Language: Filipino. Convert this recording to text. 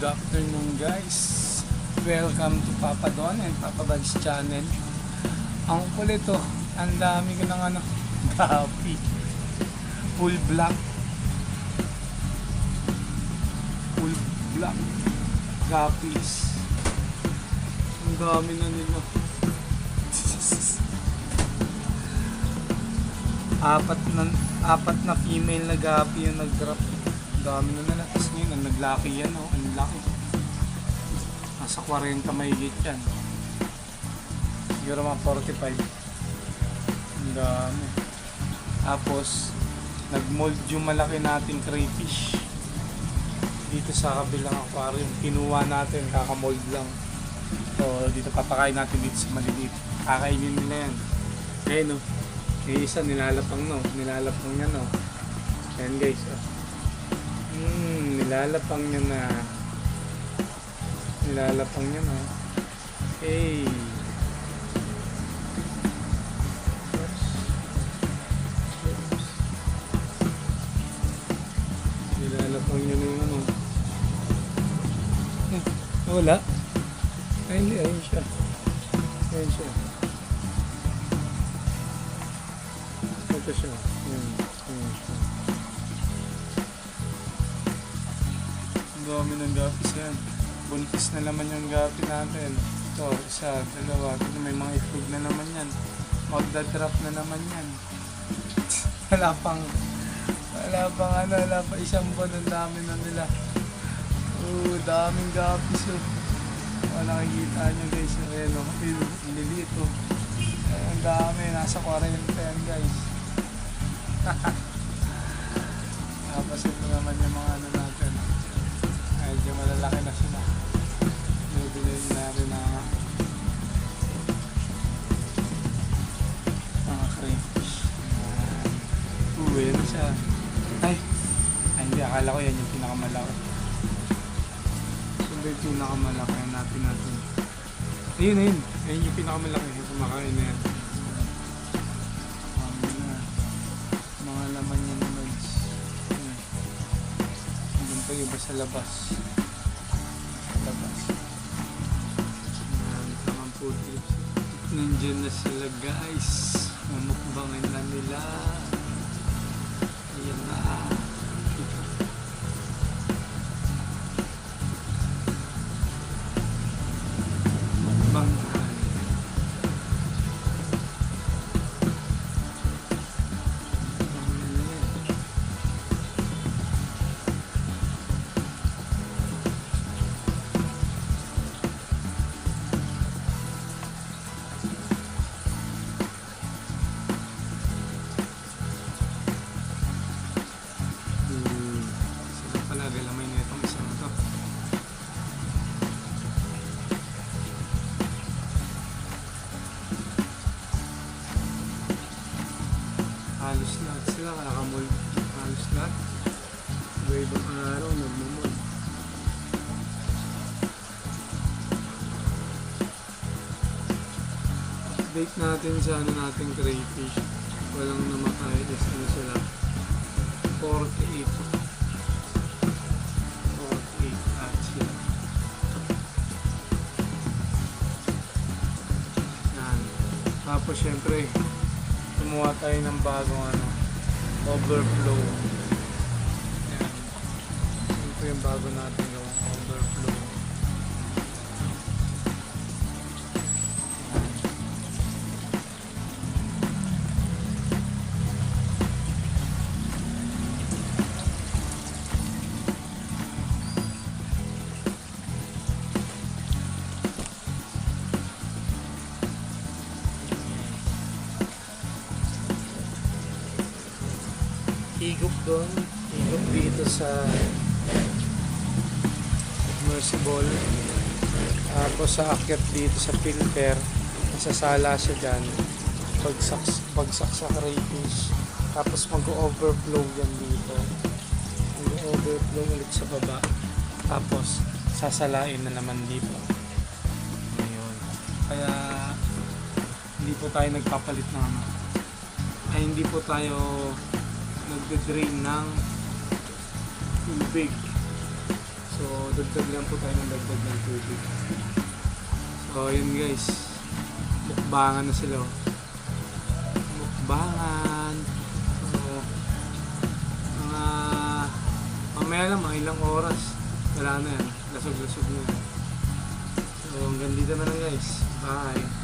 Good afternoon guys. Welcome to Papa Don and Papa Bad's channel. Ang kulit to, ang dami ko ng gapi. Full black. Full black gapis. Ang dami na nila. apat na female na gapi yung nag-drop. Dami na nila. Tapos ngayon, ang naglaki yan, oh. Ang laki. Nasa 40 mahigit yan. Siguro mga 45. Ang dami. Tapos, nag-mold yung malaki nating crayfish. Dito sa kabilang aquarium. Kinuha natin, kaka-mold lang. So, dito papakain natin dito sa maliliit. Kakainin nila yan. Ayan, no. Yung isa, nilalapang, no. Nilalapang yan, no. Ayan, guys, oh. Nilalapang niya na. Nilalapang niya na. Hey. Nilalapang niya na yung ano. Wala. Ay, hindi. Ayun siya. Ayun siya. Ito siya. Ayun siya. Dami ng gapis yan. Buntis na naman yung gapi natin. Ito, isa, dalawa. Ito, may mga itlog na naman yan. Magdadrop na naman yan. wala pa isang buwan. Ang dami na nila. Daming gapis. Nakikita nyo guys. Ang liliit. Ang dami. Nasa 40 yan guys. Tapos ito naman yung mga natin. Medyo malalaki na sila. May bilhin na rin na mga crayfish. Yan na siya. Ay, hindi. Akala ko yan yung pinakamalaki. So, yung pinakamalaki natin. Ayun. Ayun yung pinakamalaki. Kumakain na yan. Mga laman niya naman. Iba sa labas. Tamang puti. Nandiyan na sila guys. Mamukbangan na nila. Ayan na. Mukbang. Halos lahat sila kakamold. Halos lahat. Iba-ibang araw nagmumold. Update natin sa nating crayfish. Walang namatay. Ano sila? 48 at sila. Yan. Tapos syempre kumuha tayo ng bagong overflow. Yan. Ito yung bago natin gawang overflow. Higop doon, higop dito sa submersible. Tapos sa akyat dito sa filter, masasala siya dyan. Bagsak sa crayfish. Tapos mag-overflow yan dito. Mag-overflow ulit sa baba. Tapos sasalain na naman dito. Ayun. Kaya hindi po tayo nagpapalit ng hindi po tayo nagde-drain ng tubig So, dagdag lang po tayo ng dagdag ng tubig. So, yun guys. Mukbangan na sila. Mukbangan. So, mga mamaya lang, mga ilang oras. Wala na yan. Lasog-lasog na yan. So, hanggang dito na lang guys. Bye.